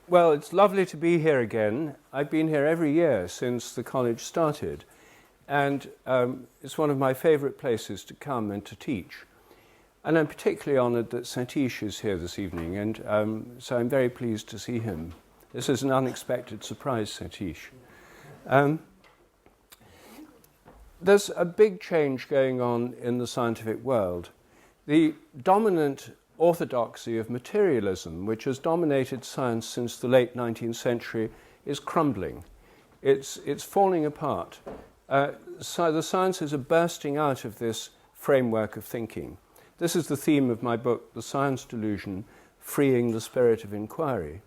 Well, it's lovely to be here again. I've been here every year since the college started, and it's one of my favourite places to come and to teach. And I'm particularly honoured that Satish is here this evening, and so I'm very pleased to see him. This is an unexpected surprise, Satish. There's a big change going on in the scientific world. The dominant orthodoxy of materialism, which has dominated science since the late 19th century, is crumbling. It's falling apart. So the sciences are bursting out of this framework of thinking. This is the theme of my book, The Science Delusion, Freeing the Spirit of Inquiry.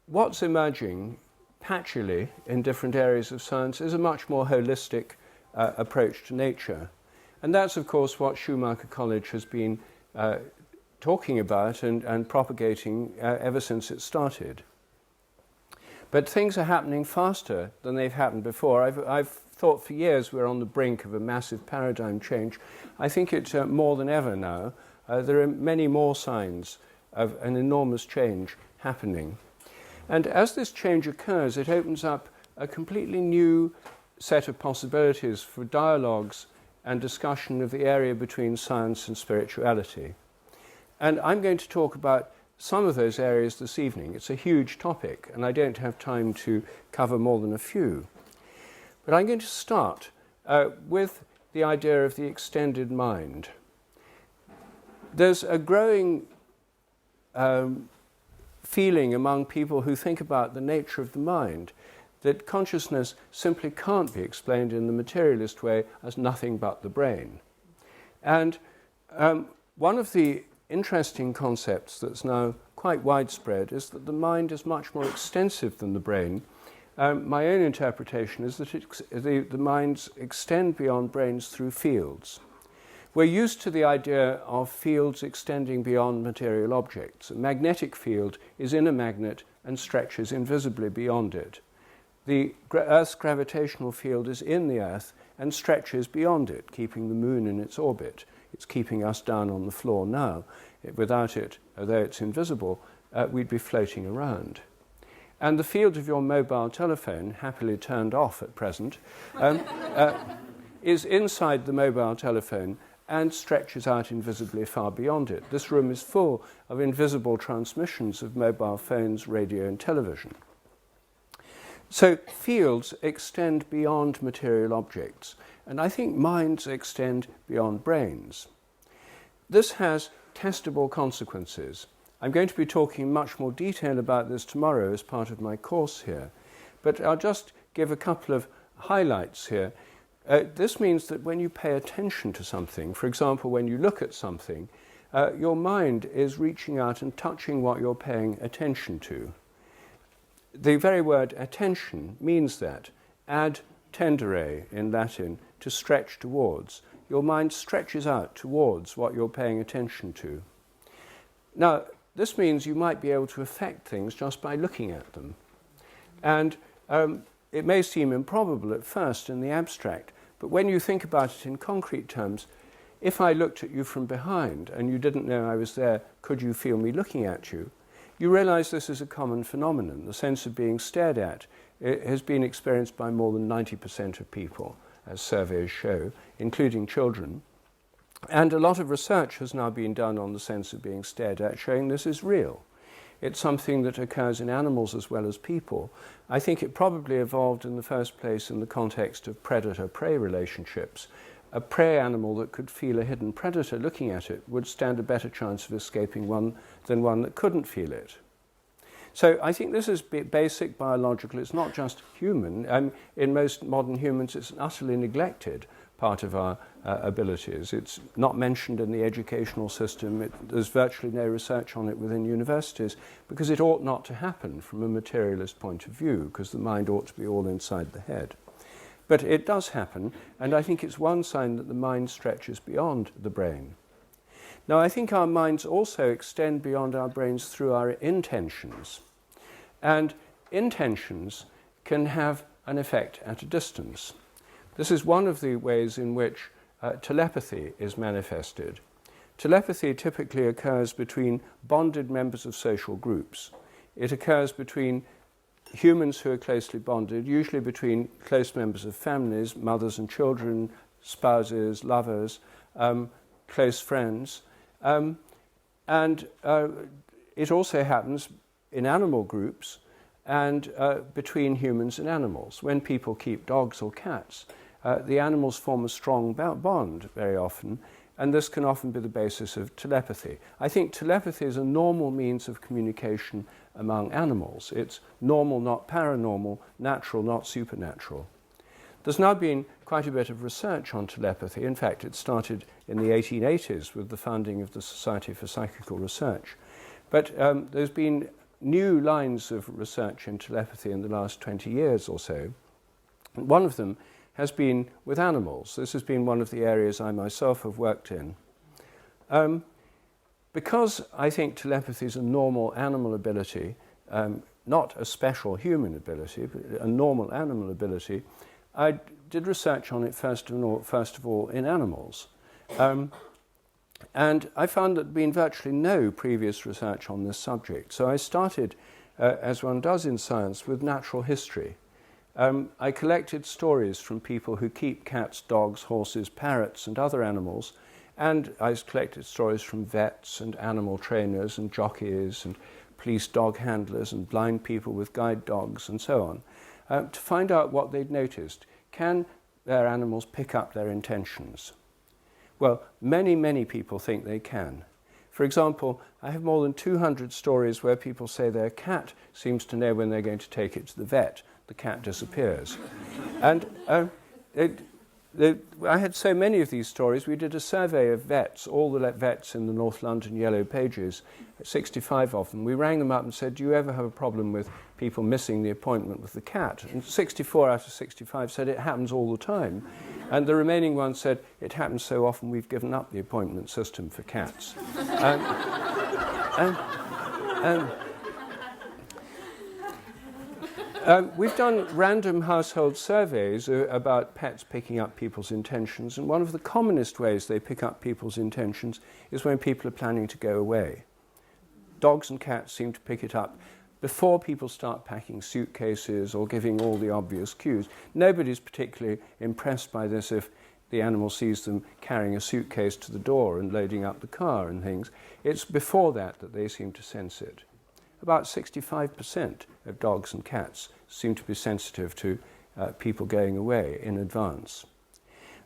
What's emerging patchily in different areas of science is a much more holistic approach to nature. And that's, of course, what Schumacher College has been talking about and propagating ever since it started. But things are happening faster than they've happened before. I've thought for years we're on the brink of a massive paradigm change. I think it's more than ever now. There are many more signs of an enormous change happening. And as this change occurs, it opens up a completely new set of possibilities for dialogues and discussion of the area between science and spirituality. And I'm going to talk about some of those areas this evening. It's a huge topic, and I don't have time to cover more than a few. But I'm going to start with the idea of the extended mind. There's a growing feeling among people who think about the nature of the mind that consciousness simply can't be explained in the materialist way as nothing but the brain. And one of the interesting concepts that's now quite widespread is that the mind is much more extensive than the brain. My own interpretation is that the minds extend beyond brains through fields. We're used to the idea of fields extending beyond material objects. A magnetic field is in a magnet and stretches invisibly beyond it. The Earth's gravitational field is in the Earth and stretches beyond it, keeping the moon in its orbit. It's keeping us down on the floor now. Without it, although it's invisible, we'd be floating around. And the field of your mobile telephone, happily turned off at present, is inside the mobile telephone and stretches out invisibly far beyond it. This room is full of invisible transmissions of mobile phones, radio, and television. So fields extend beyond material objects, and I think minds extend beyond brains. This has testable consequences. I'm going to be talking in much more detail about this tomorrow as part of my course here, but I'll just give a couple of highlights here. This means that when you pay attention to something, for example, when you look at something, your mind is reaching out and touching what you're paying attention to. The very word attention means that. Ad tendere in Latin, to stretch towards. Your mind stretches out towards what you're paying attention to. Now, this means you might be able to affect things just by looking at them. And it may seem improbable at first in the abstract, but when you think about it in concrete terms, if I looked at you from behind and you didn't know I was there, could you feel me looking at you? You realize this is a common phenomenon. The sense of being stared at has been experienced by more than 90% of people, as surveys show, including children. And a lot of research has now been done on the sense of being stared at, showing this is real. It's something that occurs in animals as well as people. I think it probably evolved in the first place in the context of predator-prey relationships. A prey animal that could feel a hidden predator looking at it would stand a better chance of escaping one than one that couldn't feel it. So I think this is basic biological. It's not just human. In most modern humans, it's an utterly neglected part of our abilities. It's not mentioned in the educational system. There's virtually no research on it within universities because it ought not to happen from a materialist point of view, because the mind ought to be all inside the head. But it does happen, and I think it's one sign that the mind stretches beyond the brain. Now, I think our minds also extend beyond our brains through our intentions. And intentions can have an effect at a distance. This is one of the ways in which telepathy is manifested. Telepathy typically occurs between bonded members of social groups. It occurs between humans who are closely bonded, usually between close members of families, mothers and children, spouses, lovers, close friends. And it also happens in animal groups and between humans and animals. When people keep dogs or cats, the animals form a strong bond very often, and this can often be the basis of telepathy. I think telepathy is a normal means of communication among animals. It's normal, not paranormal, natural, not supernatural. There's now been quite a bit of research on telepathy. In fact, it started in the 1880s with the founding of the Society for Psychical Research. But there's been new lines of research in telepathy in the last 20 years or so. And one of them has been with animals. This has been one of the areas I myself have worked in. Because I think telepathy is a normal animal ability, not a special human ability, but a normal animal ability, I did research on it first of all in animals. And I found that there had been virtually no previous research on this subject. So I started, as one does in science, with natural history. I collected stories from people who keep cats, dogs, horses, parrots and other animals, and I collected stories from vets and animal trainers and jockeys and police dog handlers and blind people with guide dogs and so on, to find out what they'd noticed. Can their animals pick up their intentions? Well, many, many people think they can. For example, I have more than 200 stories where people say their cat seems to know when they're going to take it to the vet. The cat disappears. And I had so many of these stories. We did a survey of vets, all the vets in the North London Yellow Pages, 65 of them. We rang them up and said, do you ever have a problem with people missing the appointment with the cat? And 64 out of 65 said it happens all the time. And the remaining ones said, it happens so often we've given up the appointment system for cats. We've done random household surveys about pets picking up people's intentions, and one of the commonest ways they pick up people's intentions is when people are planning to go away. Dogs and cats seem to pick it up before people start packing suitcases or giving all the obvious cues. Nobody's particularly impressed by this if the animal sees them carrying a suitcase to the door and loading up the car and things. It's before that they seem to sense it. About 65% of dogs and cats seem to be sensitive to people going away in advance.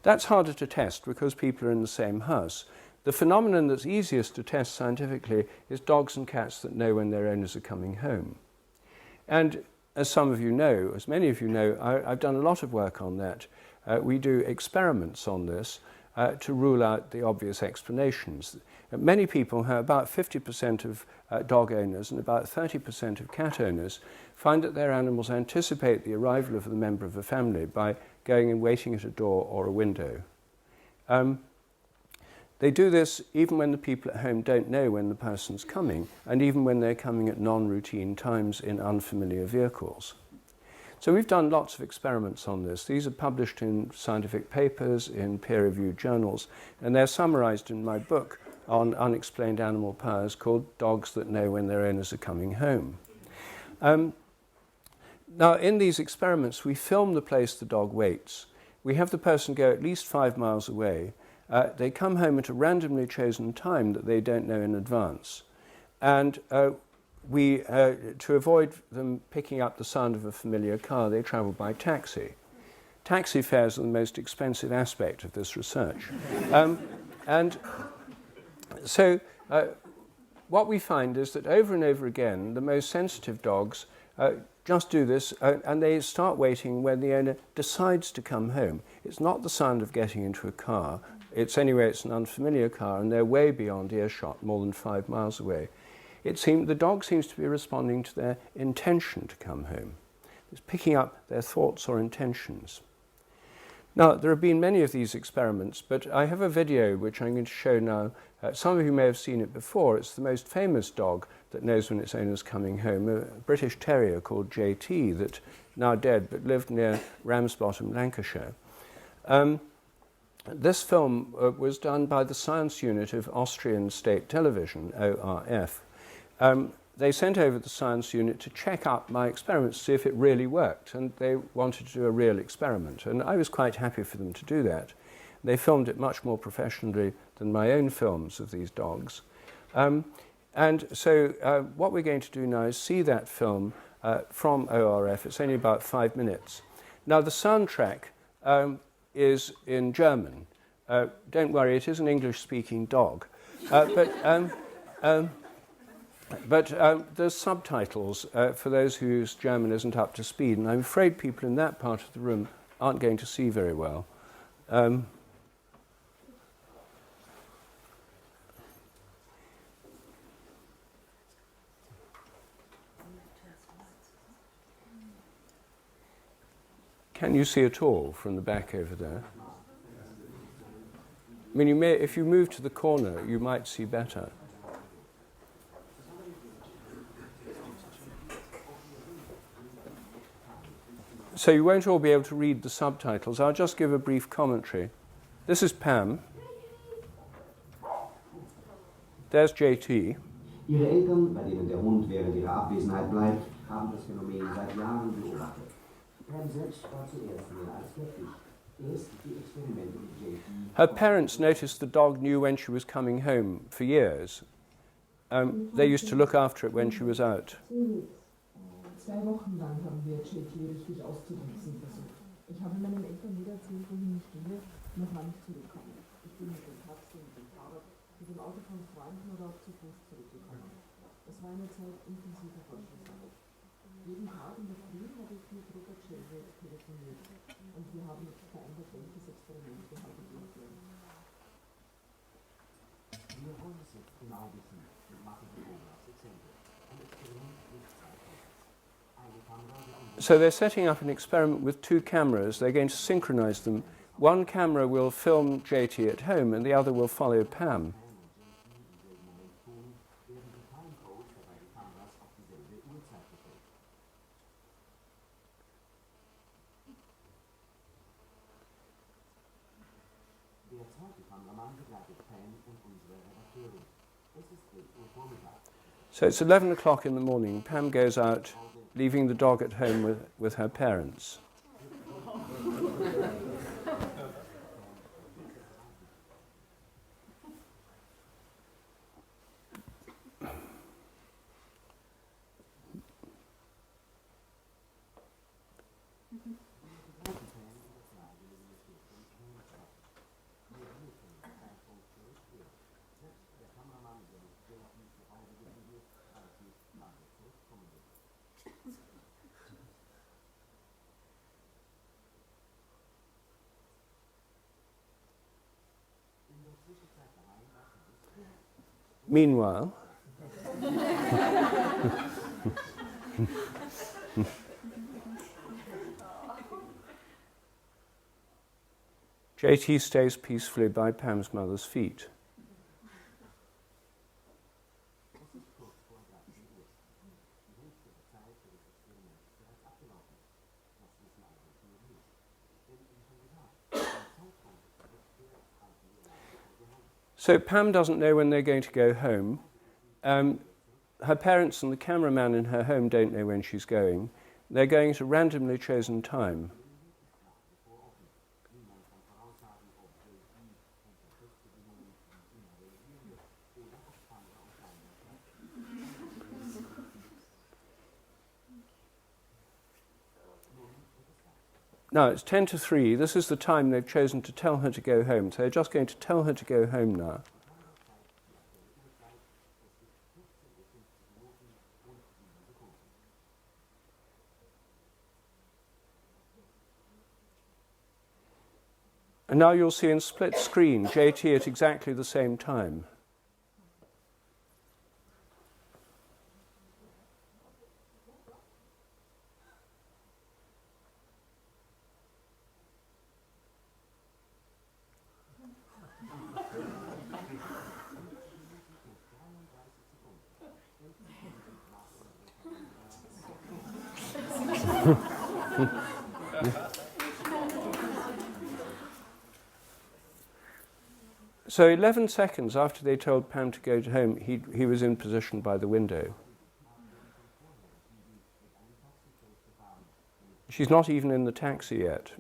That's harder to test because people are in the same house. The phenomenon that's easiest to test scientifically is dogs and cats that know when their owners are coming home. And as some of you know, as many of you know, I've done a lot of work on that. We do experiments on this to rule out the obvious explanations. Many people, about 50% of dog owners and about 30% of cat owners, find that their animals anticipate the arrival of the member of a family by going and waiting at a door or a window. They do this even when the people at home don't know when the person's coming, and even when they're coming at non-routine times in unfamiliar vehicles. So we've done lots of experiments on this. These are published in scientific papers, in peer-reviewed journals, and they're summarized in my book on unexplained animal powers called Dogs That Know When Their Owners Are Coming Home. Now, in these experiments, we film the place the dog waits. We have the person go at least 5 miles away. They come home at a randomly chosen time that they don't know in advance. And to avoid them picking up the sound of a familiar car, they travel by taxi. Taxi fares are the most expensive aspect of this research. So what we find is that over and over again, the most sensitive dogs just do this, and they start waiting when the owner decides to come home. It's not the sound of getting into a car. It's an unfamiliar car, and they're way beyond earshot, more than 5 miles away. The dog seems to be responding to their intention to come home. It's picking up their thoughts or intentions. Now, there have been many of these experiments, but I have a video which I'm going to show now. Some of you may have seen it before. It's the most famous dog that knows when its owner's coming home, a British terrier called JT, that now dead, but lived near Ramsbottom, Lancashire. This film was done by the science unit of Austrian State Television, ORF. they sent over the science unit to check up my experiments to see if it really worked, and they wanted to do a real experiment, and I was quite happy for them to do that. They filmed it much more professionally than my own films of these dogs. And so what we're going to do now is see that film from ORF. It's only about 5 minutes. Now, the soundtrack is in German. Don't worry, it is an English-speaking dog. But there's subtitles for those whose German isn't up to speed, and I'm afraid people in that part of the room aren't going to see very well. Can you see at all from the back over there? I mean, you may, if you move to the corner, you might see better. So you won't all be able to read the subtitles. I'll just give a brief commentary. This is Pam. There's JT. Ihre Eltern, bei denen der Hund während ihrer Abwesenheit bleibt, haben das Phänomen seit Jahren beobachtet. Pam selbst war zuerst mehr als skeptisch. Erst die Experimente mit JT. Her parents noticed the dog knew when she was coming home for years. They used to look after it when she was out. 2 Wochen lang haben wir JT richtig auszutricksen versucht. Ich habe meinen Eltern wieder erzählt, wohin ich gehe, noch mal nicht zurückkommen. Ich bin mit dem Taxi, mit dem Fahrrad, mit dem Auto von Freunden oder auch zu Fuß zurückgekommen. Es war eine Zeit intensiver Forschungsarbeit. Jeden Tag in der Früh habe ich mit Rupert Sheldrake telefoniert und wir haben vereinbart, welches Experiment wir heute durchführen. Wir wollen es jetzt genau wissen und machen die Beobachtung Exempel. Ein Experiment nicht zeitlich. So they're setting up an experiment with 2 cameras. They're going to synchronize them. One camera will film JT at home and the other will follow Pam. So it's 11 o'clock in the morning. Pam goes out, leaving the dog at home with her parents. Meanwhile, JT stays peacefully by Pam's mother's feet. So Pam doesn't know when they're going to go home. Her parents and the cameraman in her home don't know when she's going. They're going at a randomly chosen time. Now, it's 10 to 3. This is the time they've chosen to tell her to go home. So they're just going to tell her to go home now. And now you'll see in split screen JT at exactly the same time. So 11 seconds after they told Pam to go home, he was in position by the window. She's not even in the taxi yet.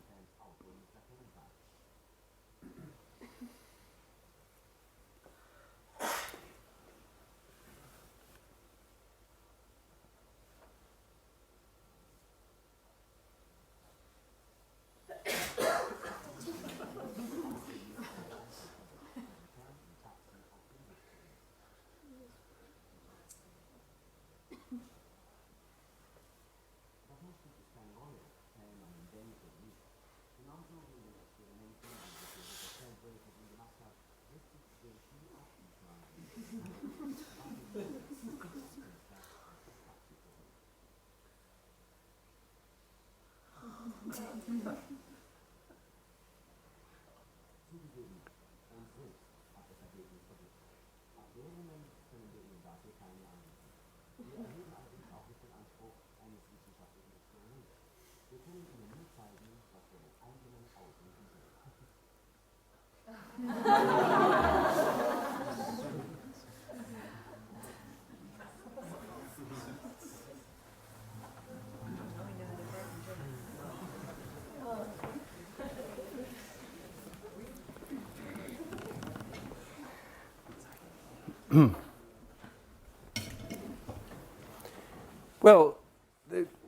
Well,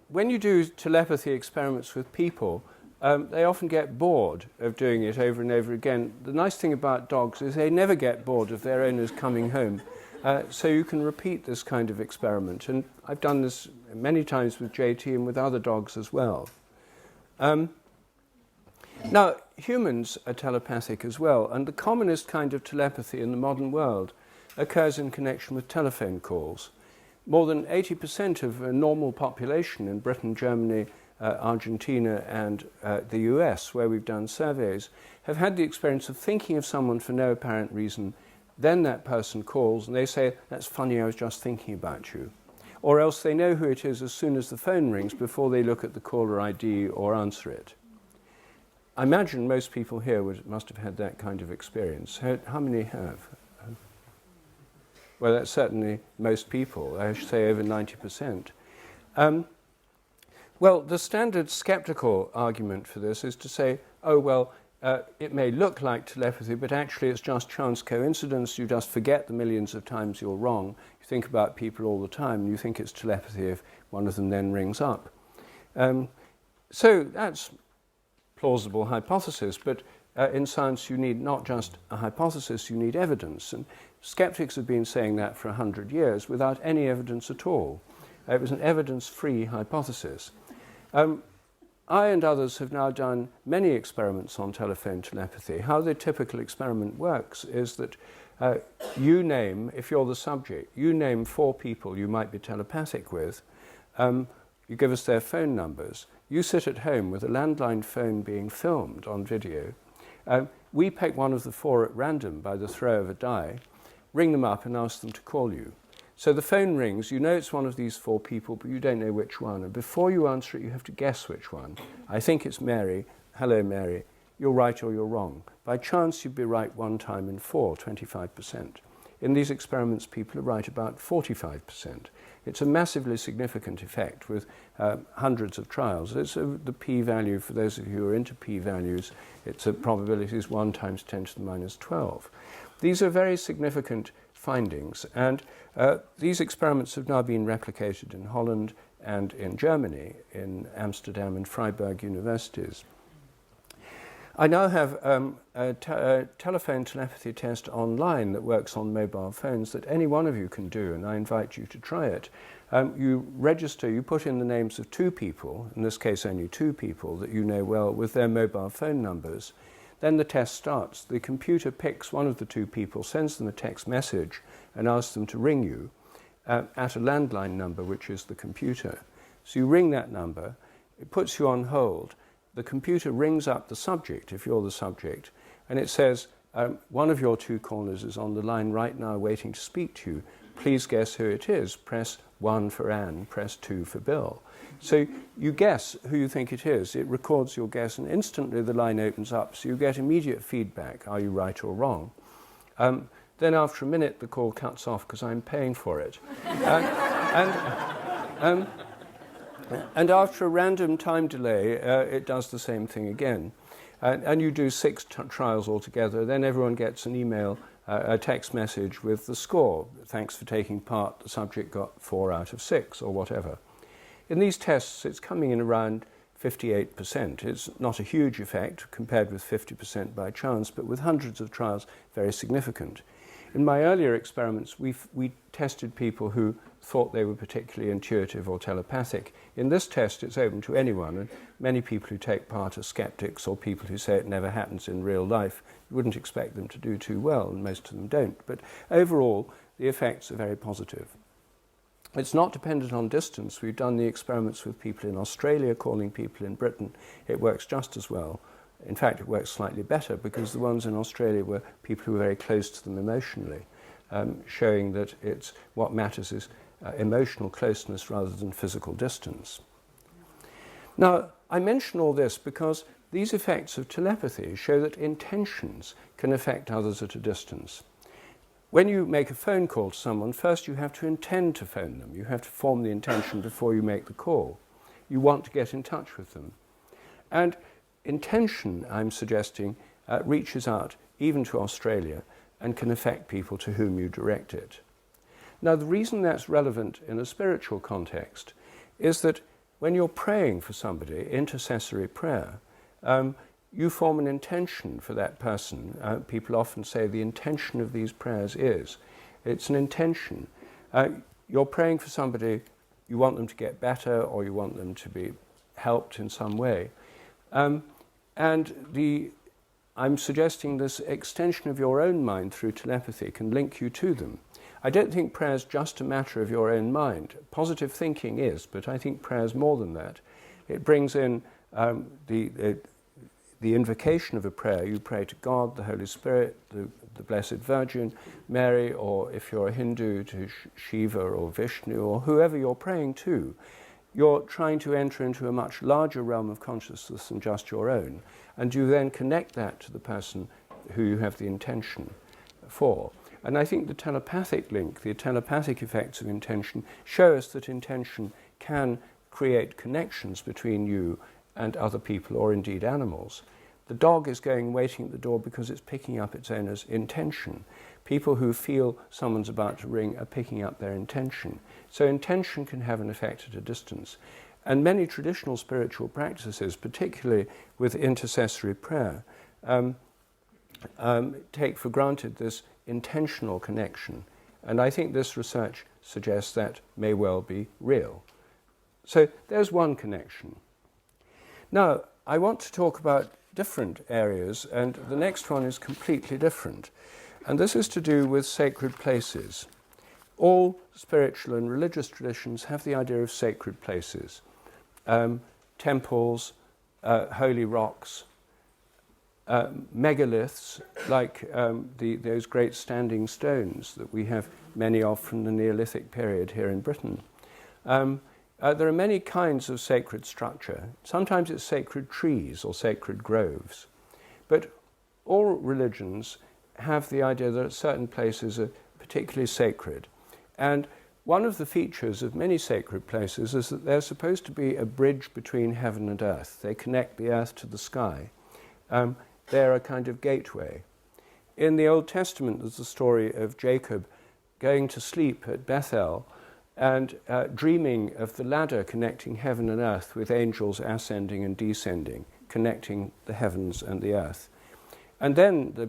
when you do telepathy experiments with people, they often get bored of doing it over and over again. The nice thing about dogs is they never get bored of their owners coming home. So you can repeat this kind of experiment. And I've done this many times with JT and with other dogs as well. Now, humans are telepathic as well. And the commonest kind of telepathy in the modern world occurs in connection with telephone calls. More than 80% of a normal population in Britain, Germany, Argentina and the US, where we've done surveys, have had the experience of thinking of someone for no apparent reason. Then that person calls and they say, "That's funny, I was just thinking about you." Or else they know who it is as soon as the phone rings before they look at the caller ID or answer it. I imagine most people here must have had that kind of experience. How many have? Well, that's certainly most people. I should say over 90%. Well, the standard skeptical argument for this is to say, oh, well, it may look like telepathy, but actually it's just chance coincidence. You just forget the millions of times you're wrong. You think about people all the time, and you think it's telepathy if one of them then rings up. So that's plausible hypothesis, but in science you need not just a hypothesis, you need evidence. And skeptics have been saying that for 100 years without any evidence at all. It was an evidence-free hypothesis. I and others have now done many experiments on telephone telepathy. How the typical experiment works is that you name, if you're the subject, you name 4 people you might be telepathic with. You give us their phone numbers. You sit at home with a landline phone being filmed on video. We pick one of the 4 at random by the throw of a die, ring them up and ask them to call you. So the phone rings, you know it's one of these 4 people, but you don't know which one. And before you answer it, you have to guess which one. I think it's Mary. Hello, Mary. You're right or you're wrong. By chance, you'd be right one time in 4, 25%. In these experiments, people are right about 45%. It's a massively significant effect with hundreds of trials. It's the p-value, for those of you who are into p-values, it's a probability is 1 times 10 to the minus 12. These are very significant findings, and these experiments have now been replicated in Holland and in Germany, in Amsterdam and Freiburg universities. I now have a telephone telepathy test online that works on mobile phones that any one of you can do, and I invite you to try it. You register, you put in the names of 2 people, in this case only 2 people that you know well, with their mobile phone numbers. Then the test starts. The computer picks one of the 2 people, sends them a text message and asks them to ring you at a landline number, which is the computer. So you ring that number, it puts you on hold. The computer rings up the subject, if you're the subject, and it says, one of your 2 callers is on the line right now waiting to speak to you. Please guess who it is. Press 1 for Anne, press 2 for Bill. So you guess who you think it is. It records your guess, and instantly the line opens up, so you get immediate feedback. Are you right or wrong? Then after a minute, the call cuts off because I'm paying for it. And after a random time delay, it does the same thing again. And you do 6 trials altogether. Then everyone gets an email, a text message with the score. Thanks for taking part. The subject got 4 out of 6 or whatever. In these tests, it's coming in around 58%. It's not a huge effect compared with 50% by chance, but with hundreds of trials, very significant. In my earlier experiments, we tested people who thought they were particularly intuitive or telepathic. In this test, it's open to anyone, and many people who take part are skeptics or people who say it never happens in real life. You wouldn't expect them to do too well, and most of them don't. But overall, the effects are very positive. It's not dependent on distance. We've done the experiments with people in Australia, calling people in Britain. It works just as well. In fact, it works slightly better because the ones in Australia were people who were very close to them emotionally, showing that what matters is emotional closeness rather than physical distance. Now, I mention all this because these effects of telepathy show that intentions can affect others at a distance. When you make a phone call to someone, first you have to intend to phone them. You have to form the intention before you make the call. You want to get in touch with them. And intention, I'm suggesting, reaches out even to Australia and can affect people to whom you direct it. Now, the reason that's relevant in a spiritual context is that when you're praying for somebody, intercessory prayer, you form an intention for that person. People often say the intention of these prayers is. It's an intention. You're praying for somebody, you want them to get better or you want them to be helped in some way. I'm suggesting this extension of your own mind through telepathy can link you to them. I don't think prayer is just a matter of your own mind. Positive thinking is, but I think prayer is more than that. It brings in the invocation of a prayer. You pray to God, the Holy Spirit, the Blessed Virgin, Mary, or if you're a Hindu, to Shiva or Vishnu, or whoever you're praying to. You're trying to enter into a much larger realm of consciousness than just your own, and you then connect that to the person who you have the intention for. And I think the telepathic link, the telepathic effects of intention, show us that intention can create connections between you and other people, or indeed animals. The dog is going waiting at the door because it's picking up its owner's intention. People who feel someone's about to ring are picking up their intention. So intention can have an effect at a distance. And many traditional spiritual practices, particularly with intercessory prayer, take for granted this intentional connection. And I think this research suggests that may well be real. So there's one connection. Now, I want to talk about different areas, and the next one is completely different. And this is to do with sacred places. All spiritual and religious traditions have the idea of sacred places. Temples, holy rocks, megaliths, like those great standing stones that we have many of from the Neolithic period here in Britain. There are many kinds of sacred structure. Sometimes it's sacred trees or sacred groves. But all religions have the idea that certain places are particularly sacred. And one of the features of many sacred places is that they're supposed to be a bridge between heaven and earth. They connect the earth to the sky. They're a kind of gateway. In the Old Testament, there's the story of Jacob going to sleep at Bethel and dreaming of the ladder connecting heaven and earth with angels ascending and descending, connecting the heavens and the earth. And then the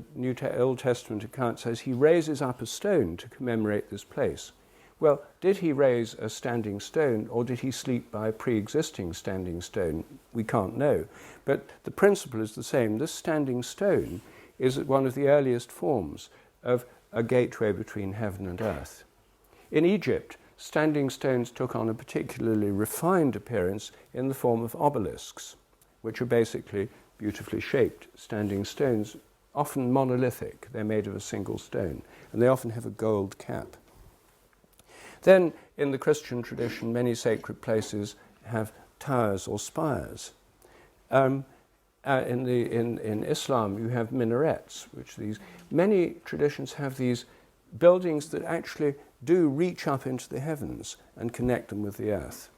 Old Testament account says he raises up a stone to commemorate this place. Well, did he raise a standing stone or did he sleep by a pre-existing standing stone? We can't know. But the principle is the same. This standing stone is one of the earliest forms of a gateway between heaven and earth. In Egypt, standing stones took on a particularly refined appearance in the form of obelisks, which are basically beautifully shaped standing stones, often monolithic. They're made of a single stone, and they often have a gold cap. Then, in the Christian tradition, many sacred places have towers or spires. In Islam, you have minarets, many traditions have these buildings that actually do reach up into the heavens and connect them with the earth.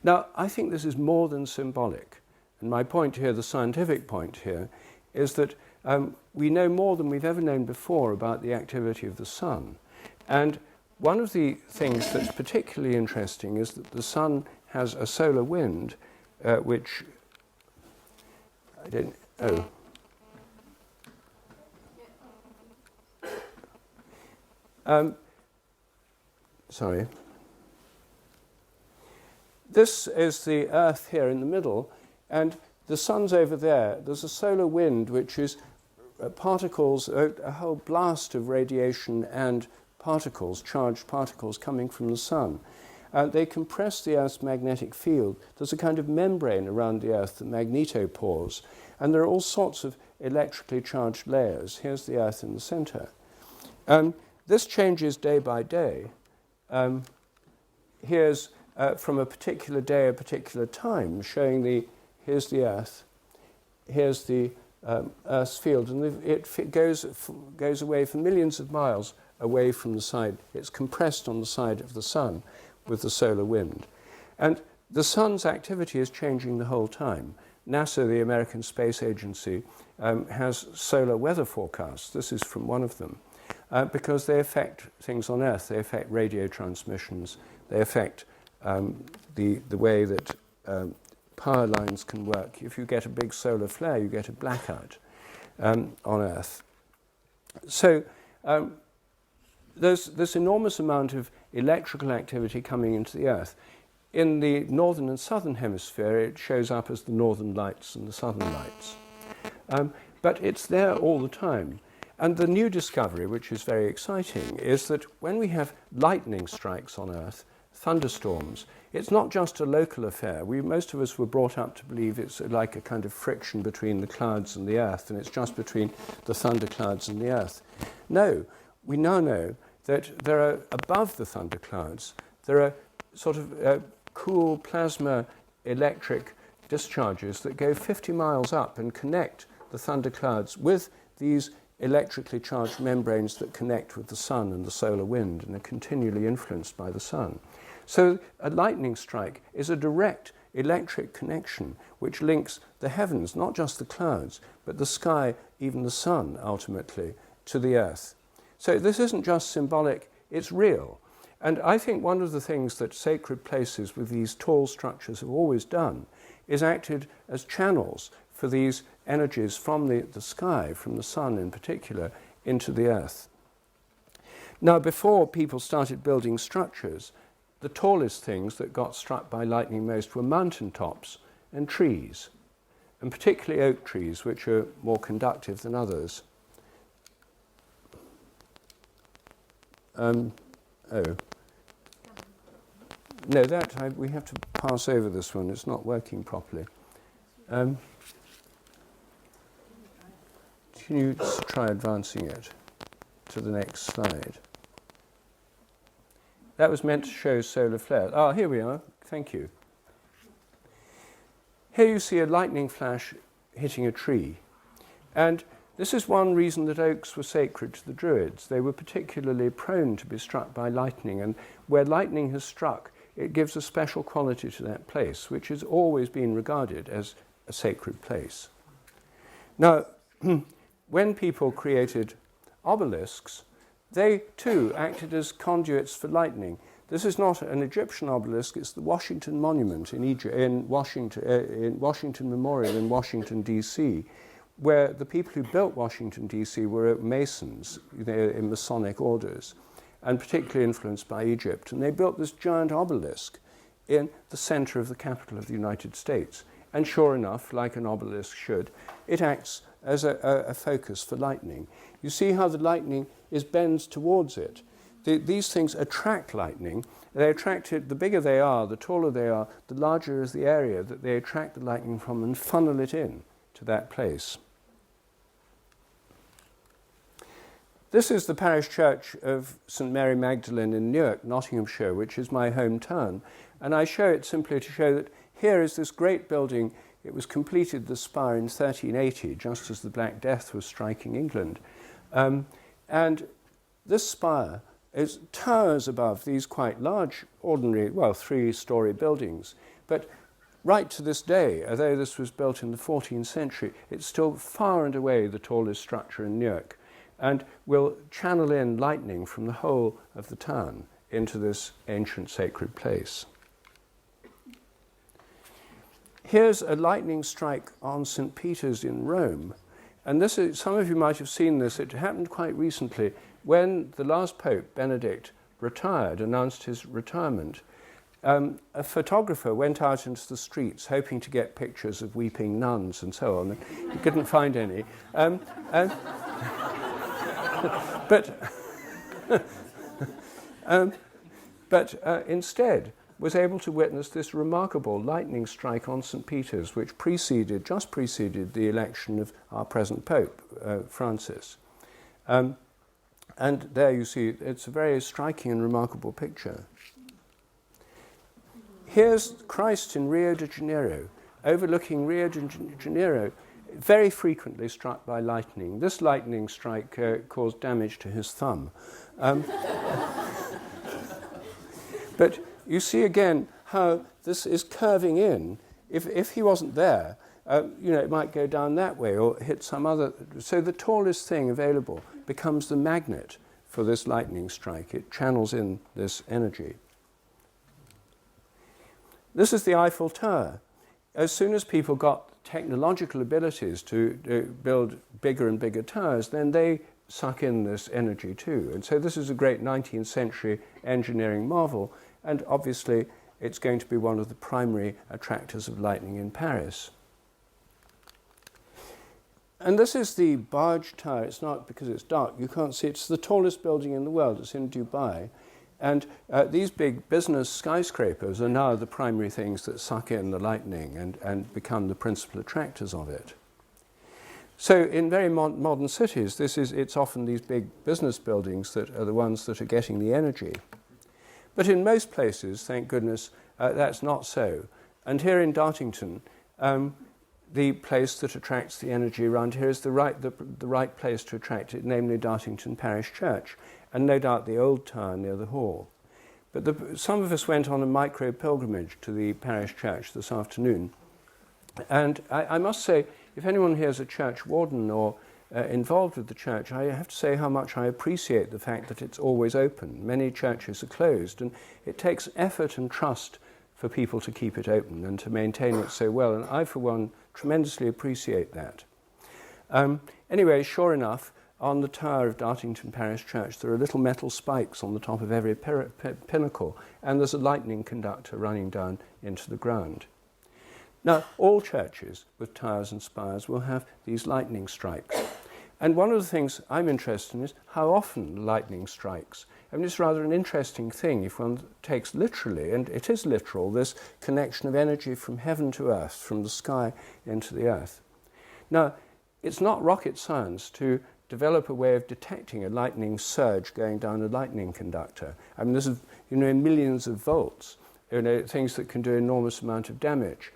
Now, I think this is more than symbolic. And my point here, the scientific point here, is that we know more than we've ever known before about the activity of the sun. And one of the things that's particularly interesting is that the sun has a solar wind, which I don't. Oh. Sorry. This is the Earth here in the middle, and the sun's over there. There's a solar wind, which is particles, a whole blast of radiation and particles, charged particles coming from the sun. They compress the Earth's magnetic field. There's a kind of membrane around the Earth, the magnetopores, and there are all sorts of electrically charged layers. Here's the Earth in the center. This changes day by day. Here's from a particular day, a particular time, showing here's the Earth, here's the Earth's field, and it goes away for millions of miles away from the side. It's compressed on the side of the sun with the solar wind. And the sun's activity is changing the whole time. NASA, the American Space Agency, has solar weather forecasts. This is from one of them. Because they affect things on Earth. They affect radio transmissions. They affect the way that power lines can work. If you get a big solar flare, you get a blackout on Earth. So there's this enormous amount of electrical activity coming into the Earth. In the northern and southern hemisphere, it shows up as the northern lights and the southern lights. But it's there all the time. And the new discovery, which is very exciting, is that when we have lightning strikes on Earth, thunderstorms, it's not just a local affair. Most of us were brought up to believe it's like a kind of friction between the clouds and the Earth, and it's just between the thunderclouds and the Earth. No, we now know that there are, above the thunderclouds, there are sort of cool plasma electric discharges that go 50 miles up and connect the thunderclouds with these electrically charged membranes that connect with the sun and the solar wind and are continually influenced by the sun. So a lightning strike is a direct electric connection which links the heavens, not just the clouds, but the sky, even the sun, ultimately, to the Earth. So this isn't just symbolic, it's real. And I think one of the things that sacred places with these tall structures have always done is acted as channels for these energies from the sky, from the sun in particular, into the Earth. Now, before people started building structures, the tallest things that got struck by lightning most were mountaintops and trees, and particularly oak trees, which are more conductive than others. No, we have to pass over this one. It's not working properly. Can you try advancing it to the next slide? That was meant to show solar flares. Ah, here we are. Thank you. Here you see a lightning flash hitting a tree. And this is one reason that oaks were sacred to the Druids. They were particularly prone to be struck by lightning. And where lightning has struck, it gives a special quality to that place, which has always been regarded as a sacred place. Now, when people created obelisks, they too acted as conduits for lightning. This is not an Egyptian obelisk, it's the Washington Monument in Egypt, in Washington Memorial in Washington, D.C., where the people who built Washington, D.C. were Masons, in Masonic orders, and particularly influenced by Egypt. And they built this giant obelisk in the center of the capital of the United States. And sure enough, like an obelisk should, it acts as a focus for lightning. You see how the lightning bends towards it. These things attract lightning. They attract it, the bigger they are, the taller they are, the larger is the area that they attract the lightning from and funnel it in to that place. This is the parish church of St. Mary Magdalene in Newark, Nottinghamshire, which is my hometown. And I show it simply to show that here is this great building. It was completed, the spire, in 1380, just as the Black Death was striking England. And this spire towers above these quite large, ordinary, 3-story buildings. But right to this day, although this was built in the 14th century, it's still far and away the tallest structure in Newark, and will channel in lightning from the whole of the town into this ancient sacred place. Here's a lightning strike on St. Peter's in Rome. And this is, some of you might have seen this. It happened quite recently when the last Pope, Benedict, retired, announced his retirement. A photographer went out into the streets hoping to get pictures of weeping nuns and so on. He couldn't find any. But instead was able to witness this remarkable lightning strike on St. Peter's, which just preceded the election of our present Pope, Francis. And there you see, it's a very striking and remarkable picture. Here's Christ in Rio de Janeiro, overlooking Rio de Janeiro, very frequently struck by lightning. This lightning strike caused damage to his thumb. But you see again how this is curving in. If he wasn't there, it might go down that way or hit some other. So the tallest thing available becomes the magnet for this lightning strike. It channels in this energy. This is the Eiffel Tower. As soon as people got technological abilities to build bigger and bigger towers, then they suck in this energy too. And so this is a great 19th century engineering marvel. And obviously, it's going to be one of the primary attractors of lightning in Paris. And this is the Barge Tower. It's not because it's dark. You can't see it. It's the tallest building in the world. It's in Dubai. And these big business skyscrapers are now the primary things that suck in the lightning and become the principal attractors of it. So in very modern cities, it's often these big business buildings that are the ones that are getting the energy. But in most places, thank goodness, that's not so. And here in Dartington, the place that attracts the energy around here is the right place to attract it, namely Dartington Parish Church, and no doubt the old tower near the hall. But some of us went on a micro-pilgrimage to the parish church this afternoon. And I must say, if anyone here is a church warden or involved with the church, I have to say how much I appreciate the fact that it's always open. Many churches are closed, and it takes effort and trust for people to keep it open and to maintain it so well, and I, for one, tremendously appreciate that. Anyway, sure enough, on the tower of Dartington Parish Church, there are little metal spikes on the top of every pinnacle, and there's a lightning conductor running down into the ground. Now, all churches with towers and spires will have these lightning strikes. And one of the things I'm interested in is how often lightning strikes. I mean, it's rather an interesting thing if one takes literally, and it is literal, this connection of energy from heaven to earth, from the sky into the earth. Now, it's not rocket science to develop a way of detecting a lightning surge going down a lightning conductor. I mean, this is, in millions of volts, things that can do an enormous amount of damage.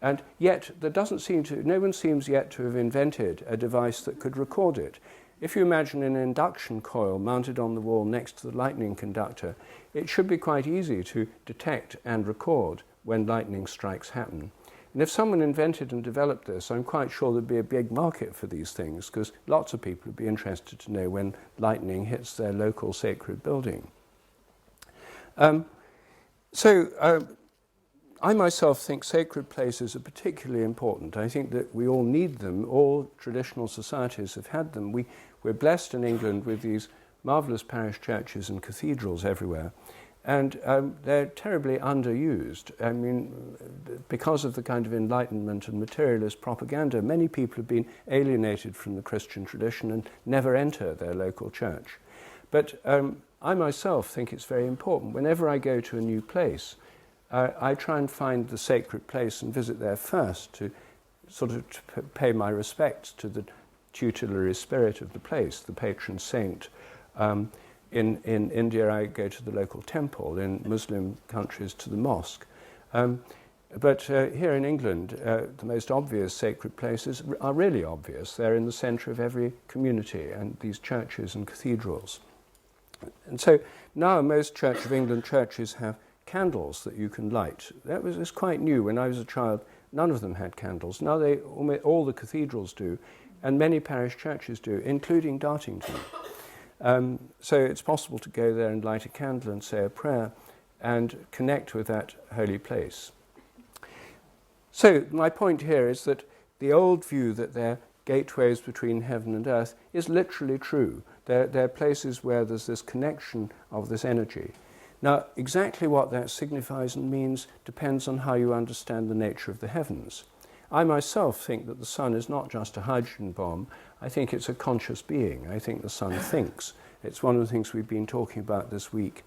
And yet, no one seems yet to have invented a device that could record it. If you imagine an induction coil mounted on the wall next to the lightning conductor, it should be quite easy to detect and record when lightning strikes happen. And if someone invented and developed this, I'm quite sure there'd be a big market for these things, because lots of people would be interested to know when lightning hits their local sacred building. I myself think sacred places are particularly important. I think that we all need them. All traditional societies have had them. We're blessed in England with these marvellous parish churches and cathedrals everywhere. And they're terribly underused. I mean, because of the kind of Enlightenment and materialist propaganda, many people have been alienated from the Christian tradition and never enter their local church. But I myself think it's very important. Whenever I go to a new place, I try and find the sacred place and visit there first to sort of pay my respects to the tutelary spirit of the place, the patron saint. In India, I go to the local temple. In Muslim countries, to the mosque. But here in England, the most obvious sacred places are really obvious. They're in the centre of every community, and these churches and cathedrals. And so now most Church of England churches have candles that you can light. That was quite new. When I was a child, none of them had candles. Now all the cathedrals do, and many parish churches do, including Dartington. So it's possible to go there and light a candle and say a prayer and connect with that holy place. So my point here is that the old view that they're gateways between heaven and earth is literally true. They're places where there's this connection of this energy. Now, exactly what that signifies and means depends on how you understand the nature of the heavens. I myself think that the sun is not just a hydrogen bomb. I think it's a conscious being. I think the sun thinks. It's one of the things we've been talking about this week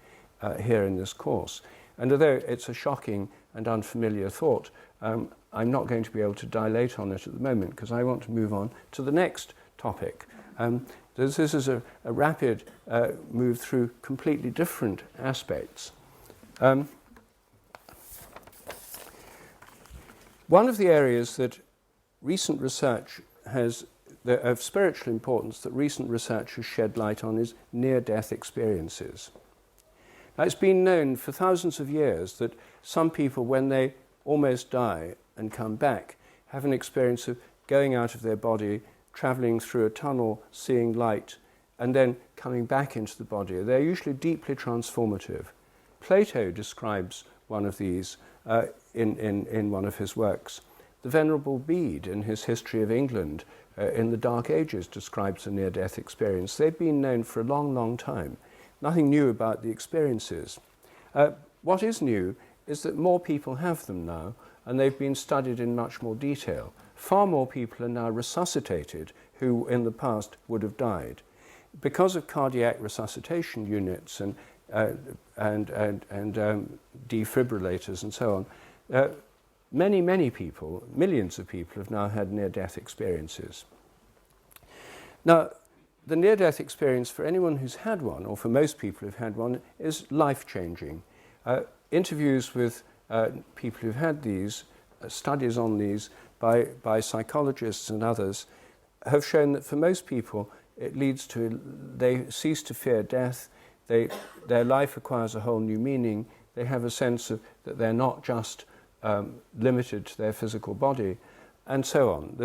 here in this course. And although it's a shocking and unfamiliar thought, I'm not going to be able to dilate on it at the moment because I want to move on to the next topic. This is a rapid move through completely different aspects. One of the areas that recent research of spiritual importance that recent research has shed light on is near-death experiences. Now, it's been known for thousands of years that some people, when they almost die and come back, have an experience of going out of their body, travelling through a tunnel, seeing light, and then coming back into the body. They're usually deeply transformative. Plato describes one of these in one of his works. The Venerable Bede, in his History of England, in the Dark Ages, describes a near-death experience. They've been known for a long, long time. Nothing new about the experiences. What is new is that more people have them now, and they've been studied in much more detail. Far more people are now resuscitated who in the past would have died. Because of cardiac resuscitation units and defibrillators and so on, many people, millions of people, have now had near-death experiences. Now, the near-death experience for anyone who's had one, or for most people who've had one, is life-changing. Interviews with people who've had these, studies on these by psychologists and others, have shown that for most people it leads to, they cease to fear death, their life acquires a whole new meaning, they have a sense of that they're not just limited to their physical body, and so on.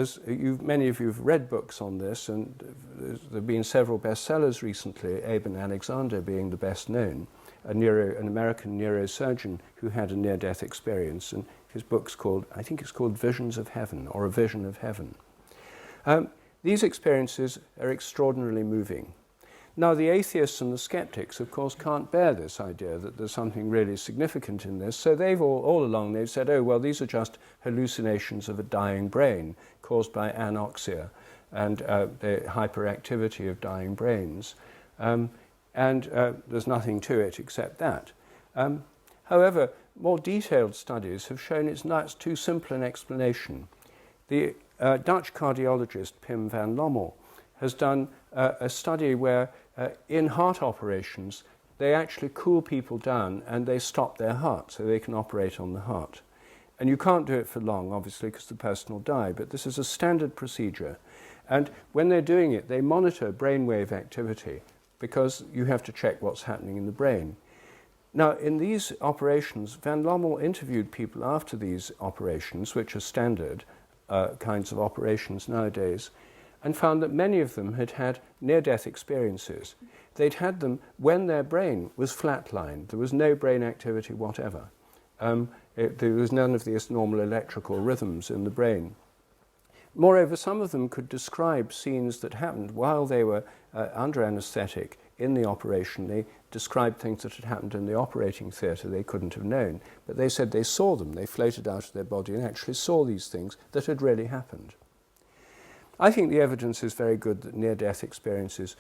Many of you have read books on this, and there have been several bestsellers recently, Aben Alexander being the best known, an American neurosurgeon who had a near-death experience, and his book's called, I think it's called Visions of Heaven, or A Vision of Heaven. These experiences are extraordinarily moving. Now, the atheists and the skeptics, of course, can't bear this idea that there's something really significant in this, so they've all along they've said, oh, well, these are just hallucinations of a dying brain caused by anoxia and the hyperactivity of dying brains. And there's nothing to it except that. However, more detailed studies have shown it's not too simple an explanation. The Dutch cardiologist Pim van Lommel has done a study where in heart operations they actually cool people down and they stop their heart so they can operate on the heart. And you can't do it for long, obviously, because the person will die, but this is a standard procedure. And when they're doing it, they monitor brainwave activity because you have to check what's happening in the brain. Now, in these operations, Van Lommel interviewed people after these operations, which are standard kinds of operations nowadays, and found that many of them had had near-death experiences. They'd had them when their brain was flatlined. There was no brain activity whatever. There was none of these normal electrical rhythms in the brain. Moreover, some of them could describe scenes that happened while they were under anaesthetic in the operation. They described things that had happened in the operating theatre they couldn't have known. But they said they saw them. They floated out of their body and actually saw these things that had really happened. I think the evidence is very good that near-death experiences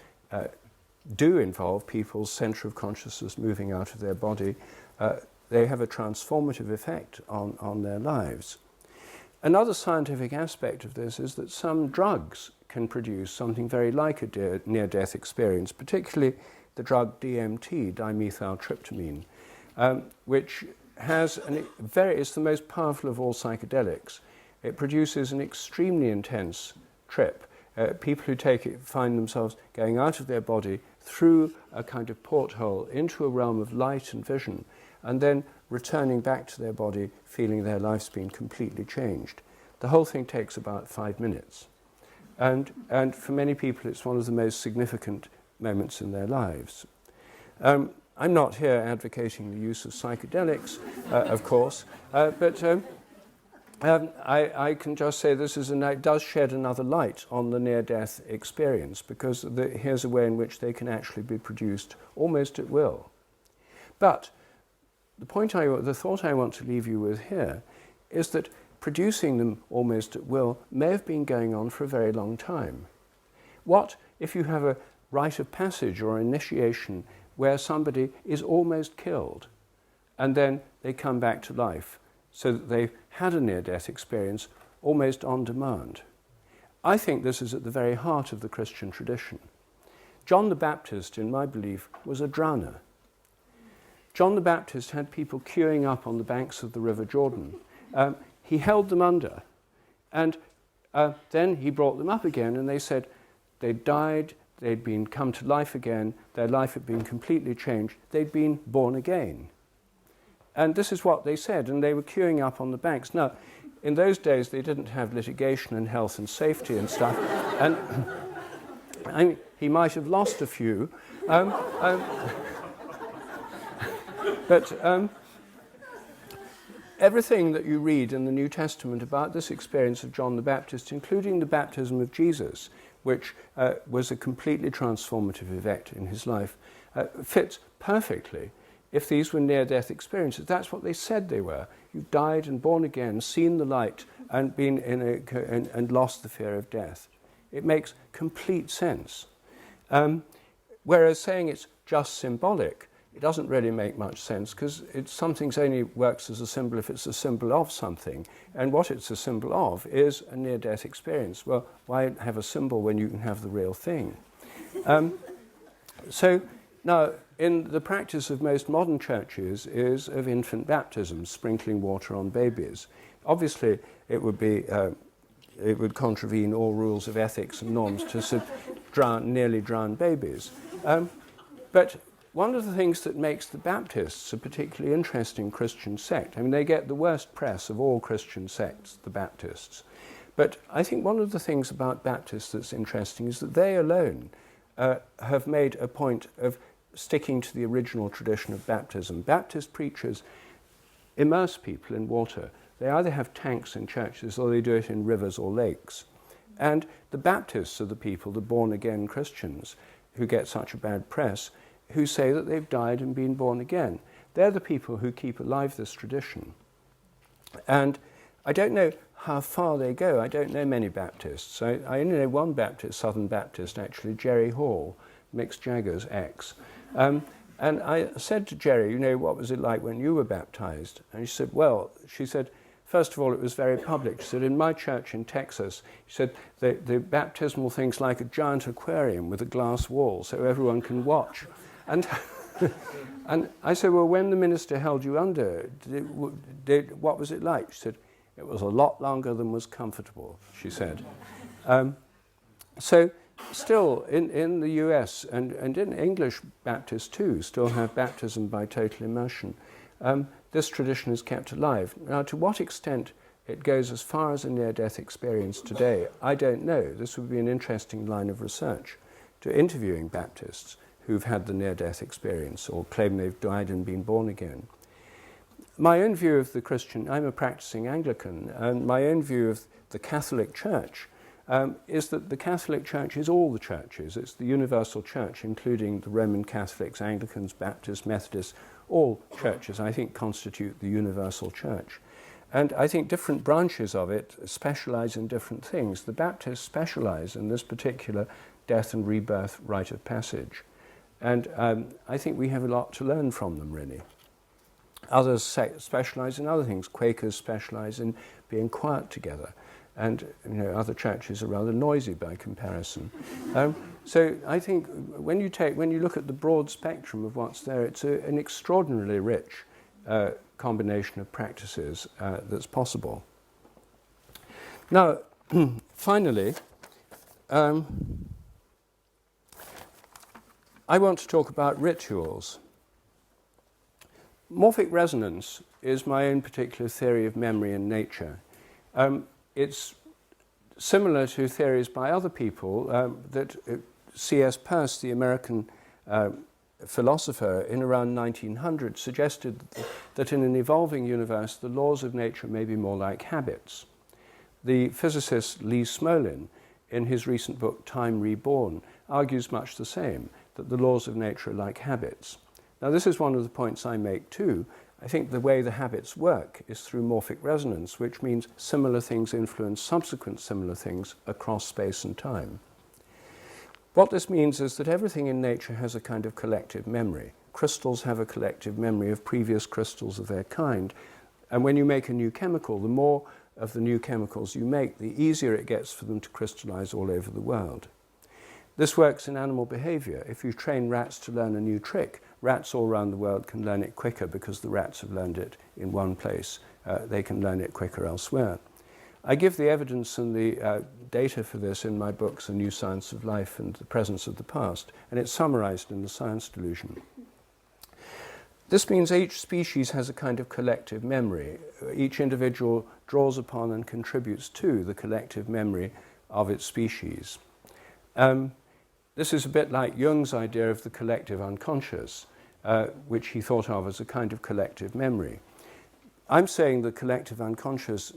do involve people's centre of consciousness moving out of their body. They have a transformative effect on their lives. Another scientific aspect of this is that some drugs can produce something very like a near-death experience, particularly the drug DMT, dimethyltryptamine, which has it's the most powerful of all psychedelics. It produces an extremely intense trip. People who take it find themselves going out of their body through a kind of porthole into a realm of light and vision. and then returning back to their body, feeling their life's been completely changed. The whole thing takes about 5 minutes. And for many people, it's one of the most significant moments in their lives. I'm not here advocating the use of psychedelics, of course, but I can just say it does shed another light on the near-death experience, because here's a way in which they can actually be produced almost at will. But the thought I want to leave you with here is that producing them almost at will may have been going on for a very long time. What if you have a rite of passage or initiation where somebody is almost killed and then they come back to life so that they've had a near-death experience almost on demand? I think this is at the very heart of the Christian tradition. John the Baptist, in my belief, was a drowner. John the Baptist had people queuing up on the banks of the River Jordan. He held them under, and then he brought them up again, and they said they'd died, they'd come to life again, their life had been completely changed, they'd been born again. And this is what they said, and they were queuing up on the banks. Now, in those days, they didn't have litigation and health and safety and stuff, and he might have lost a few, but everything that you read in the New Testament about this experience of John the Baptist, including the baptism of Jesus, which was a completely transformative event in his life, fits perfectly if these were near-death experiences. That's what they said they were. You died and born again, seen the light, and been and lost the fear of death. It makes complete sense. Whereas saying it's just symbolic, it doesn't really make much sense, because something only works as a symbol if it's a symbol of something. And what it's a symbol of is a near-death experience. Well, why have a symbol when you can have the real thing? So now, in the practice of most modern churches is of infant baptism, sprinkling water on babies. Obviously, it would contravene all rules of ethics and norms to nearly drown babies. But one of the things that makes the Baptists a particularly interesting Christian sect, I mean, they get the worst press of all Christian sects, the Baptists. But I think one of the things about Baptists that's interesting is that they alone have made a point of sticking to the original tradition of baptism. Baptist preachers immerse people in water. They either have tanks in churches or they do it in rivers or lakes. And the Baptists are the people, the born-again Christians, who get such a bad press, who say that they've died and been born again. They're the people who keep alive this tradition. And I don't know how far they go. I don't know many Baptists. I only know one Baptist, Southern Baptist, actually, Jerry Hall, Mick Jagger's ex. And I said to Jerry, what was it like when you were baptized? And she said, first of all, it was very public. She said, in my church in Texas, she said, the baptismal thing's like a giant aquarium with a glass wall so everyone can watch. And I said, well, when the minister held you under, what was it like? She said, it was a lot longer than was comfortable, she said. So still, in the US, and in English Baptists too, still have baptism by total immersion. This tradition is kept alive. Now, to what extent it goes as far as a near-death experience today, I don't know. This would be an interesting line of research, to interviewing Baptists who've had the near-death experience or claim they've died and been born again. My own view of the Christian, I'm a practicing Anglican, and my own view of the Catholic Church is that the Catholic Church is all the churches. It's the universal church, including the Roman Catholics, Anglicans, Baptists, Methodists. All churches, I think, constitute the universal church. And I think different branches of it specialize in different things. The Baptists specialize in this particular death and rebirth rite of passage. And I think we have a lot to learn from them, really. Others specialize in other things. Quakers specialize in being quiet together. And other churches are rather noisy by comparison. So I think when you look at the broad spectrum of what's there, it's an extraordinarily rich combination of practices that's possible. Now, finally, I want to talk about rituals. morphic resonance is my own particular theory of memory in nature. It's similar to theories by other people that C.S. Peirce, the American philosopher, in around 1900 suggested that in an evolving universe the laws of nature may be more like habits. The physicist Lee Smolin, in his recent book Time Reborn, argues much the same, that the laws of nature are like habits. Now this is one of the points I make too. I think the way the habits work is through morphic resonance, which means similar things influence subsequent similar things across space and time. What this means is that everything in nature has a kind of collective memory. Crystals have a collective memory of previous crystals of their kind, and when you make a new chemical, the more of the new chemicals you make, the easier it gets for them to crystallize all over the world. This works in animal behavior. If you train rats to learn a new trick, rats all around the world can learn it quicker because the rats have learned it in one place. They can learn it quicker elsewhere. I give the evidence and the data for this in my books, A New Science of Life and The Presence of the Past, and it's summarized in The Science Delusion. This means each species has a kind of collective memory. Each individual draws upon and contributes to the collective memory of its species. This is a bit like Jung's idea of the collective unconscious, which he thought of as a kind of collective memory. I'm saying the collective unconscious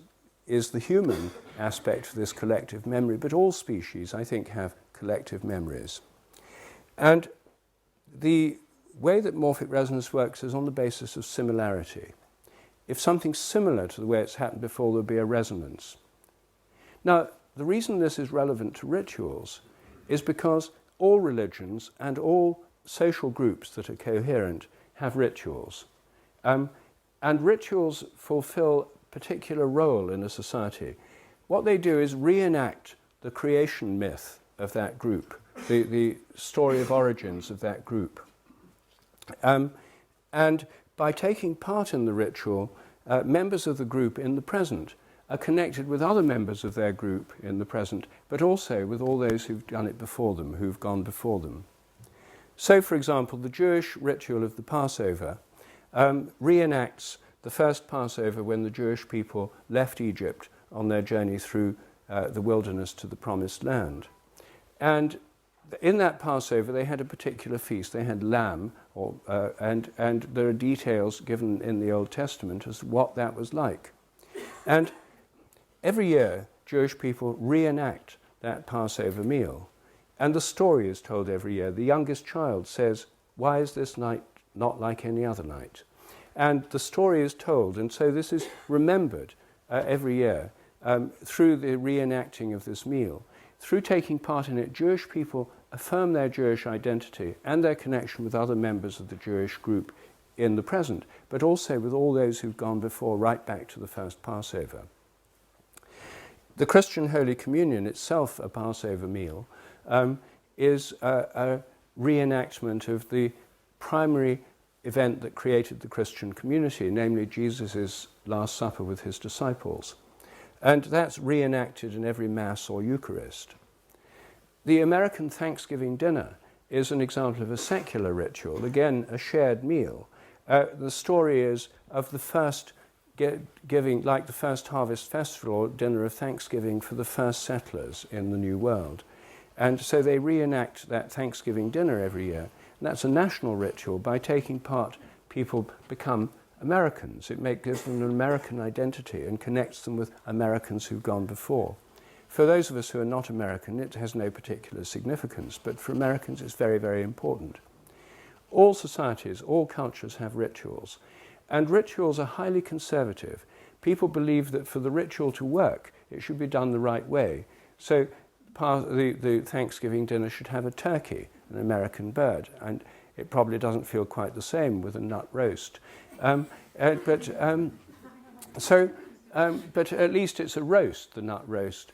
is the human aspect of this collective memory, but all species, I think, have collective memories. And the way that morphic resonance works is on the basis of similarity. If something's similar to the way it's happened before, there'll be a resonance. Now, the reason this is relevant to rituals is because all religions and all social groups that are coherent have rituals. And rituals fulfill a particular role in a society. What they do is reenact the creation myth of that group, the story of origins of that group. And by taking part in the ritual, members of the group in the present are connected with other members of their group in the present, but also with all those who've done it before them, who've gone before them. So, for example, the Jewish ritual of the Passover reenacts the first Passover when the Jewish people left Egypt on their journey through the wilderness to the Promised Land. And in that Passover, they had a particular feast. They had lamb, and there are details given in the Old Testament as to what that was like. And every year, Jewish people reenact that Passover meal. And the story is told every year. The youngest child says, "Why is this night not like any other night?" And the story is told, and so this is remembered every year through the reenacting of this meal. Through taking part in it, Jewish people affirm their Jewish identity and their connection with other members of the Jewish group in the present, but also with all those who've gone before, right back to the first Passover. The Christian Holy Communion, itself a Passover meal, is a reenactment of the primary event that created the Christian community, namely Jesus' Last Supper with his disciples. And that's reenacted in every Mass or Eucharist. The American Thanksgiving dinner is an example of a secular ritual, again, a shared meal. The story is of the first giving, like the first harvest festival or dinner of Thanksgiving for the first settlers in the New World. And so they reenact that Thanksgiving dinner every year. And that's a national ritual. By taking part, people become Americans. It gives them an American identity and connects them with Americans who've gone before. For those of us who are not American, it has no particular significance, but for Americans it's very, very important. All societies, all cultures have rituals, and rituals are highly conservative. People believe that for the ritual to work, it should be done the right way. So the Thanksgiving dinner should have a turkey, an American bird, and it probably doesn't feel quite the same with a nut roast. But at least it's a roast, the nut roast.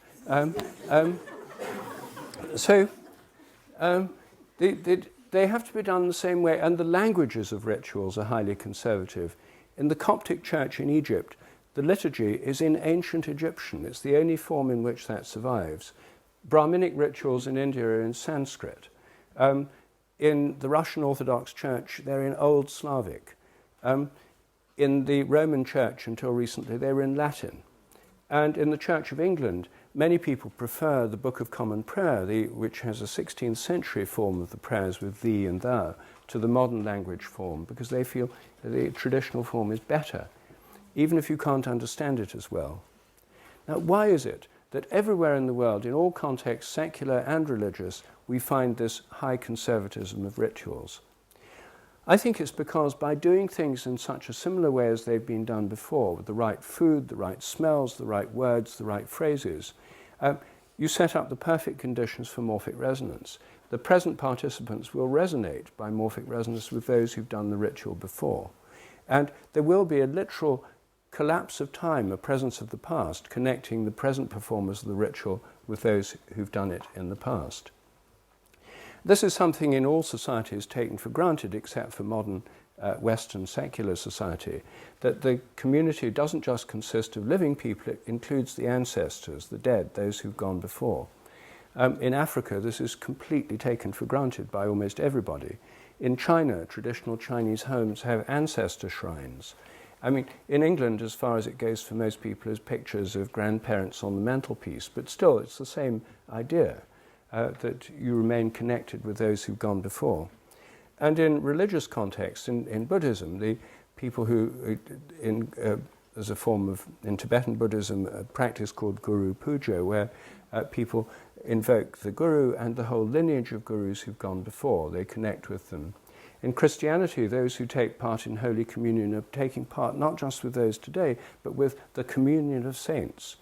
They have to be done the same way, and the languages of rituals are highly conservative. In the Coptic Church in Egypt, the liturgy is in ancient Egyptian. It's the only form in which that survives. Brahminic rituals in India are in Sanskrit. In the Russian Orthodox Church, they're in Old Slavic. in the Roman Church until recently they were in Latin. And in the Church of England, many people prefer the Book of Common Prayer, which has a 16th century form of the prayers with thee and thou, to the modern language form, because they feel the traditional form is better, even if you can't understand it as well. Now, why is it that everywhere in the world, in all contexts, secular and religious, we find this high conservatism of rituals? I think it's because by doing things in such a similar way as they've been done before, with the right food, the right smells, the right words, the right phrases, you set up the perfect conditions for morphic resonance. The present participants will resonate by morphic resonance with those who've done the ritual before. And there will be a literal collapse of time, a presence of the past, connecting the present performers of the ritual with those who've done it in the past. This is something in all societies taken for granted, except for modern Western secular society, that the community doesn't just consist of living people, it includes the ancestors, the dead, those who've gone before. In Africa, this is completely taken for granted by almost everybody. In China, traditional Chinese homes have ancestor shrines. I mean, in England, as far as it goes for most people, is pictures of grandparents on the mantelpiece, but still it's the same idea. That you remain connected with those who've gone before. And in religious contexts, in Buddhism, the people who, as a form of, in Tibetan Buddhism, a practice called Guru Puja, where people invoke the Guru and the whole lineage of Gurus who've gone before. They connect with them. In Christianity, those who take part in Holy Communion are taking part not just with those today, but with the communion of saints,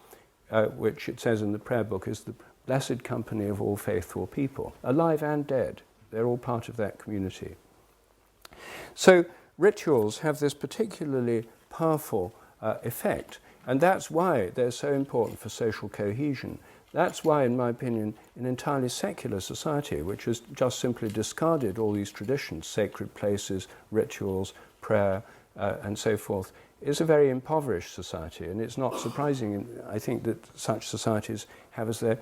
which it says in the prayer book is the blessed company of all faithful people, alive and dead. They're all part of that community. So rituals have this particularly powerful effect, and that's why they're so important for social cohesion. That's why, in my opinion, an entirely secular society, which has just simply discarded all these traditions, sacred places, rituals, prayer, and so forth, is a very impoverished society. And it's not surprising, I think, that such societies have as their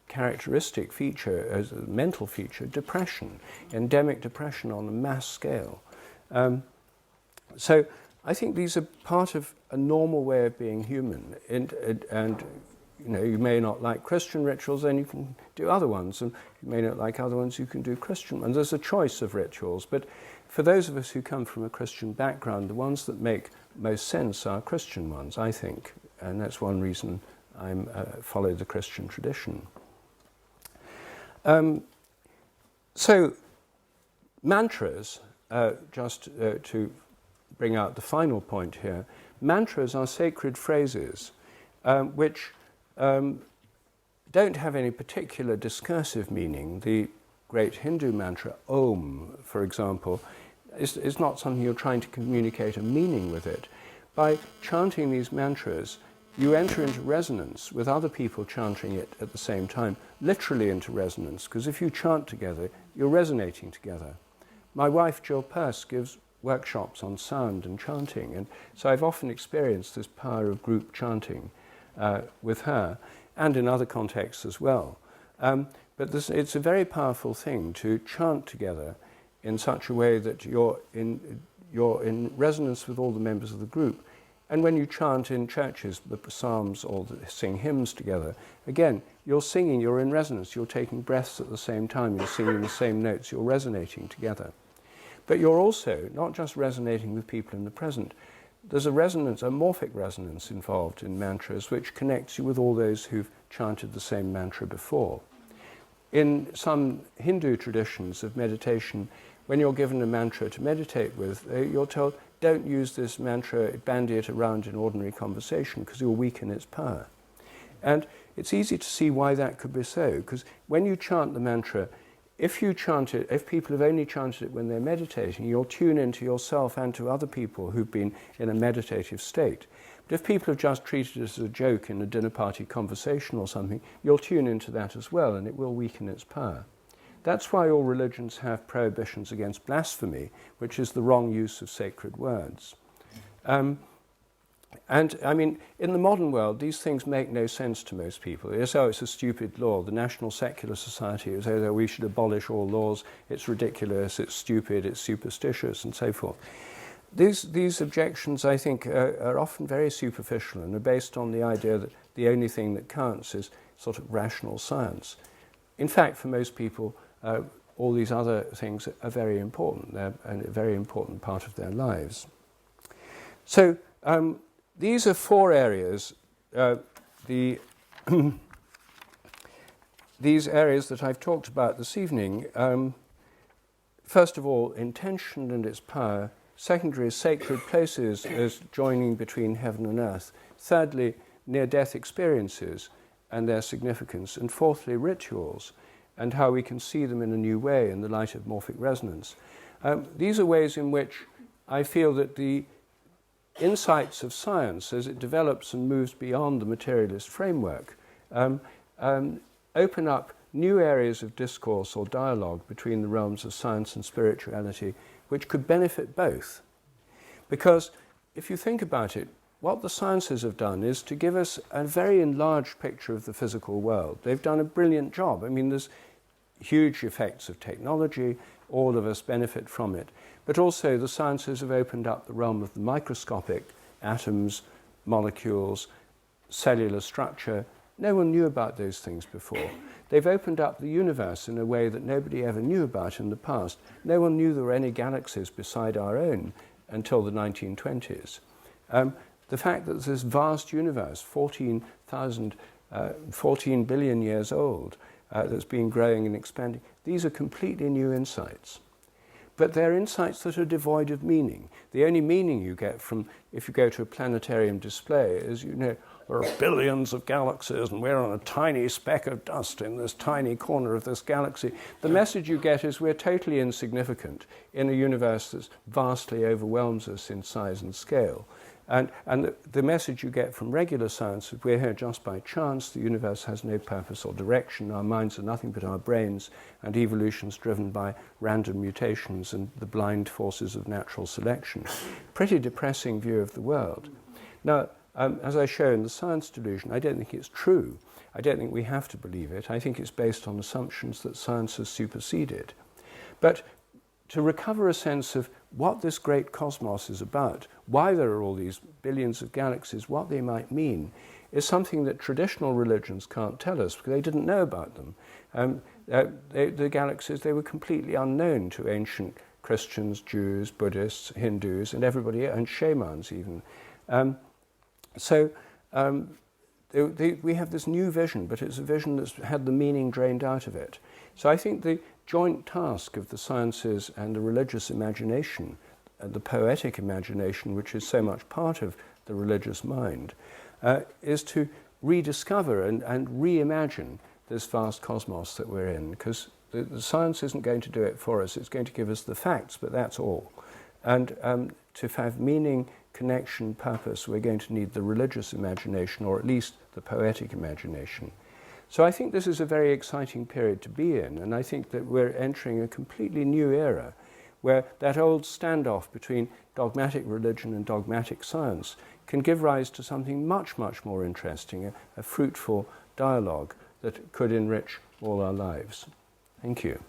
characteristic feature, as a mental feature, depression, endemic depression on a mass scale. So I think these are part of a normal way of being human. And you know, you may not like Christian rituals, then you can do other ones. And you may not like other ones, you can do Christian ones. There's a choice of rituals. But for those of us who come from a Christian background, the ones that make most sense are Christian ones, I think. And that's one reason I follow the Christian tradition. So mantras, just to bring out the final point here, mantras are sacred phrases which don't have any particular discursive meaning. The great Hindu mantra, Om, for example, is not something you're trying to communicate a meaning with it. By chanting these mantras, you enter into resonance with other people chanting it at the same time, literally into resonance, because if you chant together, you're resonating together. My wife, Jill Peirce, gives workshops on sound and chanting, and so I've often experienced this power of group chanting with her, and in other contexts as well. But it's a very powerful thing to chant together in such a way that you're in resonance with all the members of the group. And when you chant in churches, the psalms or sing hymns together, again, you're singing, you're in resonance, you're taking breaths at the same time, you're singing the same notes, you're resonating together. But you're also not just resonating with people in the present. There's a resonance, a morphic resonance involved in mantras, which connects you with all those who've chanted the same mantra before. In some Hindu traditions of meditation, when you're given a mantra to meditate with, you're told, don't use this mantra, bandy it around in ordinary conversation, because you'll weaken its power. And it's easy to see why that could be so, because when you chant the mantra, if you chant it, if people have only chanted it when they're meditating, you'll tune into yourself and to other people who've been in a meditative state. But if people have just treated it as a joke in a dinner party conversation or something, you'll tune into that as well, and it will weaken its power. That's why all religions have prohibitions against blasphemy, which is the wrong use of sacred words. And I mean, in the modern world, these things make no sense to most people. They say, oh, it's a stupid law. The National Secular Society says, oh, we should abolish all laws. It's ridiculous, it's stupid, it's superstitious, and so forth. these objections, I think, are often very superficial and are based on the idea that the only thing that counts is sort of rational science. In fact, for most people, all these other things are very important. They're a very important part of their lives. So these are four areas. These areas that I've talked about this evening. First of all, intention and its power. Secondly, sacred places as joining between heaven and earth. Thirdly, near-death experiences and their significance. And fourthly, rituals and how we can see them in a new way in the light of morphic resonance. These are ways in which I feel that the insights of science, as it develops and moves beyond the materialist framework, open up new areas of discourse or dialogue between the realms of science and spirituality, which could benefit both. Because if you think about it, what the sciences have done is to give us a very enlarged picture of the physical world. They've done a brilliant job. I mean, there's huge effects of technology. All of us benefit from it. But also the sciences have opened up the realm of the microscopic, atoms, molecules, cellular structure. No one knew about those things before. They've opened up the universe in a way that nobody ever knew about in the past. No one knew there were any galaxies beside our own until the 1920s. The fact that there's this vast universe, 14 billion years old, that's been growing and expanding, these are completely new insights. But they're insights that are devoid of meaning. The only meaning you get from, if you go to a planetarium display, is, you know, there are billions of galaxies and we're on a tiny speck of dust in this tiny corner of this galaxy. The message you get is we're totally insignificant in a universe that vastly overwhelms us in size and scale. And the message you get from regular science is we're here just by chance, the universe has no purpose or direction, our minds are nothing but our brains, and evolution's driven by random mutations and the blind forces of natural selection. Pretty depressing view of the world. Now, as I show in the science delusion, I don't think it's true. I don't think we have to believe it. I think it's based on assumptions that science has superseded. But to recover a sense of what this great cosmos is about, why there are all these billions of galaxies, what they might mean, is something that traditional religions can't tell us because they didn't know about them. The galaxies, they were completely unknown to ancient Christians, Jews, Buddhists, Hindus, and everybody, and shamans even. We have this new vision, but it's a vision that's had the meaning drained out of it. So I think the joint task of the sciences and the religious imagination, the poetic imagination, which is so much part of the religious mind, is to rediscover and reimagine this vast cosmos that we're in, because the science isn't going to do it for us. It's going to give us the facts, but that's all. And to have meaning, connection, purpose, we're going to need the religious imagination, or at least the poetic imagination. So I think this is a very exciting period to be in, and I think that we're entering a completely new era where that old standoff between dogmatic religion and dogmatic science can give rise to something much, much more interesting, a fruitful dialogue that could enrich all our lives. Thank you.